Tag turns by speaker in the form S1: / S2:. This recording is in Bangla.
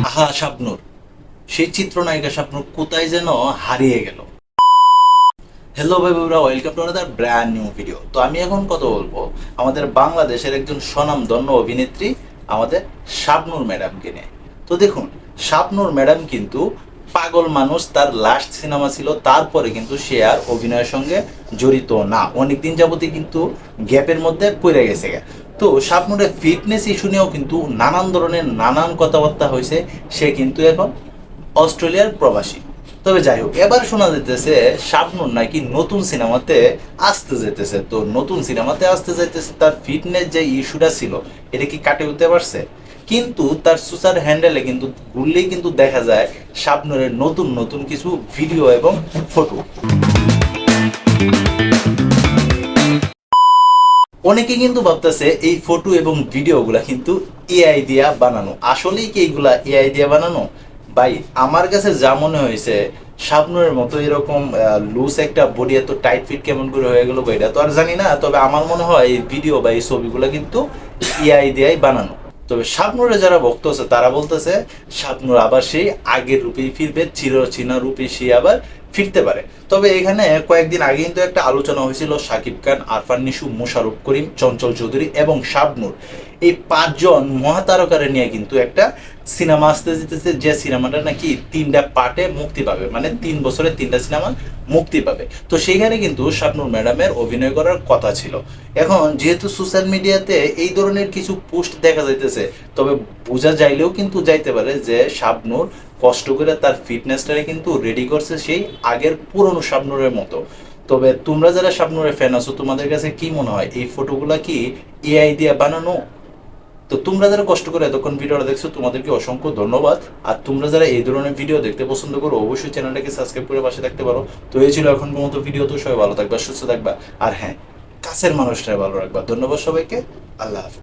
S1: আহা শাবনূর, সেই চিত্রনায়িকা শাবনূর কোথায় যেন হারিয়ে গেল। হ্যালো ভাই বন্ধুরা, welcome to another brand new video. তো আমি এখন কথা বলবো আমাদের বাংলাদেশের একজন স্বনামধন্য অভিনেত্রী আমাদের শাবনূর ম্যাডামকে নিয়ে। তো দেখুন, শাবনূর ম্যাডাম কিন্তু পাগল মানুষ, তার লাস্ট সিনেমা ছিল, তারপরে কিন্তু সে আর অভিনয়ের সঙ্গে জড়িত না, অনেকদিন যাবতই কিন্তু গ্যাপের মধ্যে পড়ে গেছে। তো শাবনূরের ফিটনেস ইস্যু নিয়েও কিন্তু নানান ধরনের নানান কথাবার্তা হয়েছে। সে কিন্তু এখন অস্ট্রেলিয়ার প্রবাসী। তবে যাই হোক, এবার শোনা যেতেছে শাবনূর নাকি নতুন সিনেমাতে আসতে যেতেছে। তো নতুন সিনেমাতে আসতে যাইতেছে, তার ফিটনেস যে ইস্যুটা ছিল এটা কি কাটে উঠতে পারছে? কিন্তু তার সোশ্যাল হ্যান্ডেলে কিন্তু ঘুরলেই কিন্তু দেখা যায় শাবনূরের নতুন নতুন কিছু ভিডিও এবং ফটো। অনেকে কিন্তু ভাবতেছে এই ফটো এবং ভিডিওগুলা কিন্তু এআই দিয়া বানানো। আসলেই কি এইগুলা এআই দিয়া বানানো? ভাই, আমার কাছে যা মনে হয়েছে, শাবনূরের মতো এরকম লুজ একটা বডি এত টাইট ফিট কেমন করে হয়ে গেল ভাই, এটা তো আর জানি না। তবে আমার মনে হয় এই ভিডিও বা এই ছবিগুলো কিন্তু এআই দিয়াই বানানো। তবে শাবনূরে যারা ভক্ত আছে তারা বলতেছে শাবনূর আবার সেই আগের রূপেই ফিরবে, চিরচেনা রূপে সে আবার ফিরতে পারে। তবে এখানে কয়েকদিন আগে কিন্তু একটা আলোচনা হয়েছিল শাকিব খান, আরফান নিশু, মোশাররফ করিম, চঞ্চল চৌধুরী এবং শাবনূর, এই পাঁচজন মহাতারকারে নিয়ে কিন্তু একটা সিনেমা আসতে যেতেছে, যে সিনেমাটা নাকি 3টা পার্টে মুক্তি পাবে, মানে 3 বছরে 3টা সিনেমা মুক্তি পাবে। তো সেইখানে কিন্তু শাবনূর ম্যাডামের অভিনয় করার কথা ছিল। এখন যেহেতু সোশ্যাল মিডিয়াতে এই ধরনের কিছু পোস্ট দেখা যাইতেছে, তবে বোঝা যাইলেও কিন্তু যাইতে পারে যে শাবনূর কষ্ট করে তার ফিটনেসটারে কিন্তু রেডি করছে সেই আগের পুরনো শাবনূরের মতো। তবে তোমরা যারা শাবনূরের ফ্যান আছো, তোমাদের কাছে কি মনে হয় এই ফটোগুলা কি এআই দিয়ে বানানো? তো তোমরা যারা কষ্ট করে এতক্ষণ ভিডিওটা দেখছো, তোমাদেরকে অসংখ্য ধন্যবাদ। আর তোমরা যারা এই ধরনের ভিডিও দেখতে পছন্দ করো, অবশ্যই চ্যানেলটাকে সাবস্ক্রাইব করে পাশে থাকতে পারো। তো এই ছিল এখন পর্যন্ত ভিডিও। তো সবাই ভালো থাকবা, সুস্থ থাকবা, আর হ্যাঁ, কাছের মানুষটাই ভালো রাখবা। ধন্যবাদ সবাইকে। আল্লাহ হাফিজ।